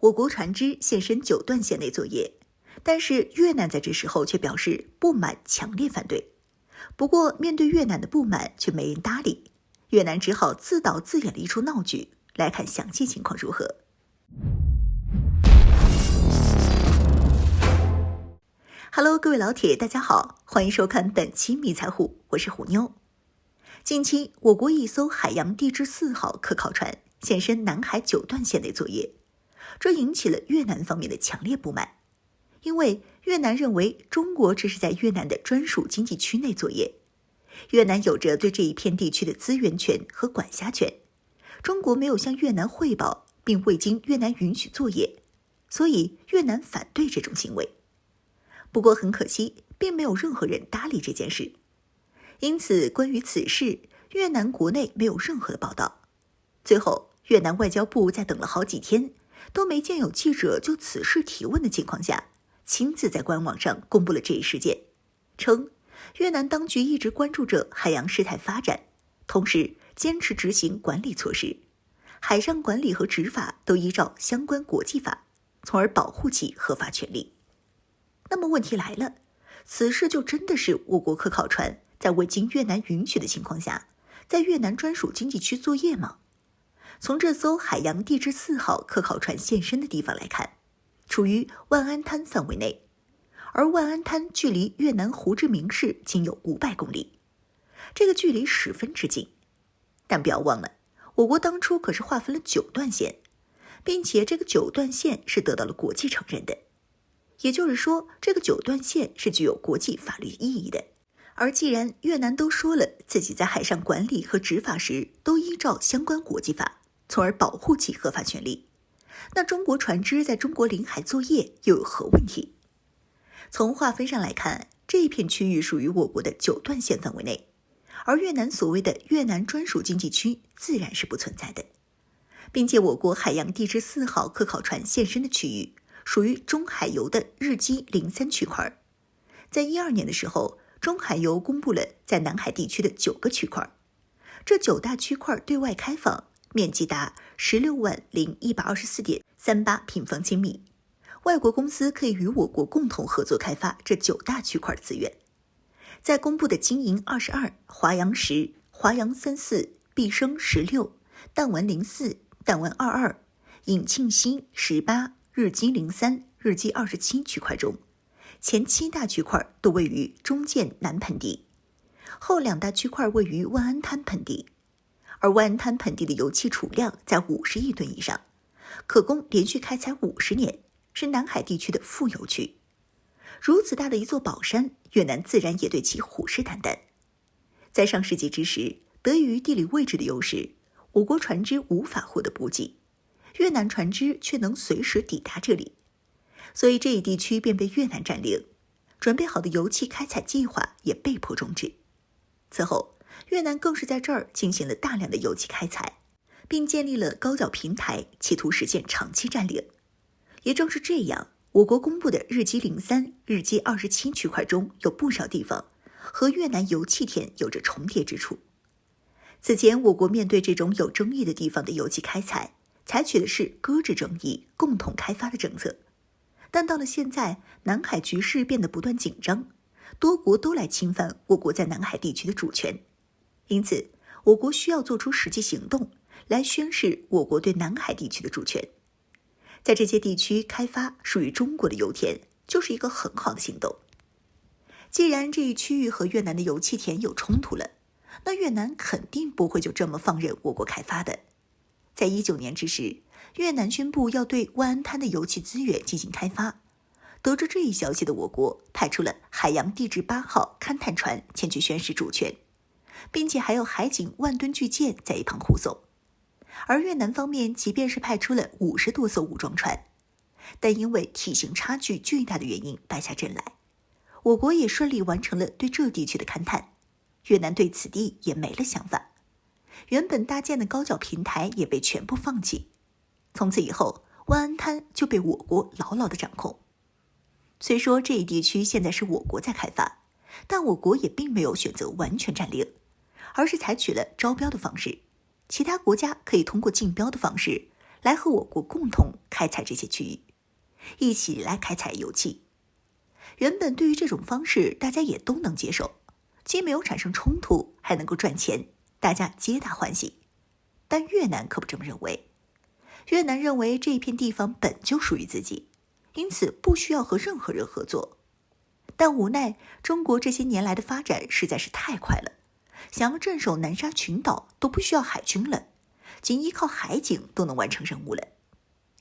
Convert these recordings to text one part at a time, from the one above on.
我国船只现身九段线内作业，但是越南在这时候却表示不满，强烈反对。不过面对越南的不满却没人搭理，越南只好自导自演了一出闹剧。来看详细情况如何。Hello， 各位老铁，大家好，欢迎收看本期迷彩虎，我是虎妞。近期，我国一艘海洋地质4号科考船现身南海九段线内作业，这引起了越南方面的强烈不满，因为越南认为中国这是在越南的专属经济区内作业，越南有着对这一片地区的资源权和管辖权。中国没有向越南汇报，并未经越南允许作业，所以越南反对这种行为。不过很可惜，并没有任何人搭理这件事。因此，关于此事，越南国内没有任何的报道。最后，越南外交部在等了好几天，都没见有记者就此事提问的情况下，亲自在官网上公布了这一事件，称越南当局一直关注着海洋事态发展，同时坚持执行管理措施，海上管理和执法都依照相关国际法，从而保护其合法权利。那么问题来了，此事就真的是我国科考船在未经越南允许的情况下，在越南专属经济区作业吗？从这艘海洋地质4号科考船现身的地方来看，处于万安滩范围内，而万安滩距离越南胡志明市仅有500公里，这个距离十分之近。但不要忘了，我国当初可是划分了9段线，并且这个9段线是得到了国际承认的。也就是说，这个9段线是具有国际法律意义的。而既然越南都说了自己在海上管理和执法时都依照相关国际法，从而保护其合法权利，那中国船只在中国领海作业又有何问题？从划分上来看，这一片区域属于我国的9段线范围内，而越南所谓的越南专属经济区自然是不存在的，并且我国海洋地质4号科考船现身的区域属于中海油的日基03区块。在2012年的时候，中海油公布了在南海地区的9个区块，这9大区块对外开放，面积达160124.38平方千米，外国公司可以与我国共同合作开发这9大区块资源。在公布的金银22、华阳10、华阳34、毕生16、弹丸04、弹丸22、引庆西18、日基03、日基27区块中，前7大区块都位于中建南盆地，后2大区块位于万安滩盆地，而万安滩盆地的油气储量在50亿吨以上，可供连续开采50年，是南海地区的富油区。如此大的一座宝山，越南自然也对其虎视眈眈。在上世纪之时，得益于地理位置的优势，我国船只无法获得补给，越南船只却能随时抵达这里，所以这一地区便被越南占领，准备好的油气开采计划也被迫终止。此后，越南更是在这儿进行了大量的油气开采，并建立了高脚平台，企图实现长期占领。也正是这样，我国公布的日基03、日基27区块中有不少地方和越南油气田有着重叠之处。此前，我国面对这种有争议的地方的油气开采，采取的是搁置争议、共同开发的政策。但到了现在，南海局势变得不断紧张，多国都来侵犯我国在南海地区的主权，因此，我国需要做出实际行动，来宣示我国对南海地区的主权。在这些地区开发属于中国的油田，就是一个很好的行动。既然这一区域和越南的油气田有冲突了，那越南肯定不会就这么放任我国开发的。在19年之时，越南宣布要对万安滩的油气资源进行开发。得知这一消息的我国，派出了海洋地质8号勘探船前去宣示主权，并且还有海警万吨巨舰在一旁护送。而越南方面即便是派出了50多艘武装船，但因为体型差距巨大的原因败下阵来。我国也顺利完成了对这地区的勘探，越南对此地也没了想法。原本搭建的高脚平台也被全部放弃。从此以后，万安滩就被我国牢牢地掌控。虽说这一地区现在是我国在开发，但我国也并没有选择完全占领，而是采取了招标的方式。其他国家可以通过竞标的方式来和我国共同开采这些区域，一起来开采油气。原本对于这种方式大家也都能接受，既没有产生冲突，还能够赚钱，大家皆大欢喜。但越南可不这么认为，越南认为这一片地方本就属于自己，因此不需要和任何人合作。但无奈中国这些年来的发展实在是太快了，想要镇守南沙群岛都不需要海军了，仅依靠海警都能完成任务了。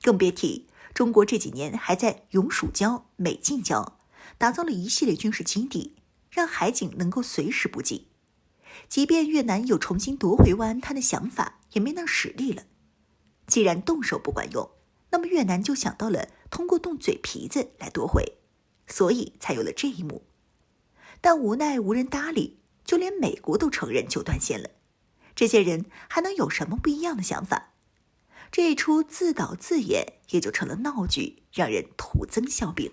更别提中国这几年还在永暑礁、美近礁打造了一系列军事基地，让海警能够随时补给。即便越南有重新夺回湾安滩的想法，也没那实力了。既然动手不管用，那么越南就想到了通过动嘴皮子来夺回，所以才有了这一幕。但无奈无人搭理，就连美国都承认就断线了。这些人还能有什么不一样的想法？这一出自导自演也就成了闹剧，让人徒增笑柄。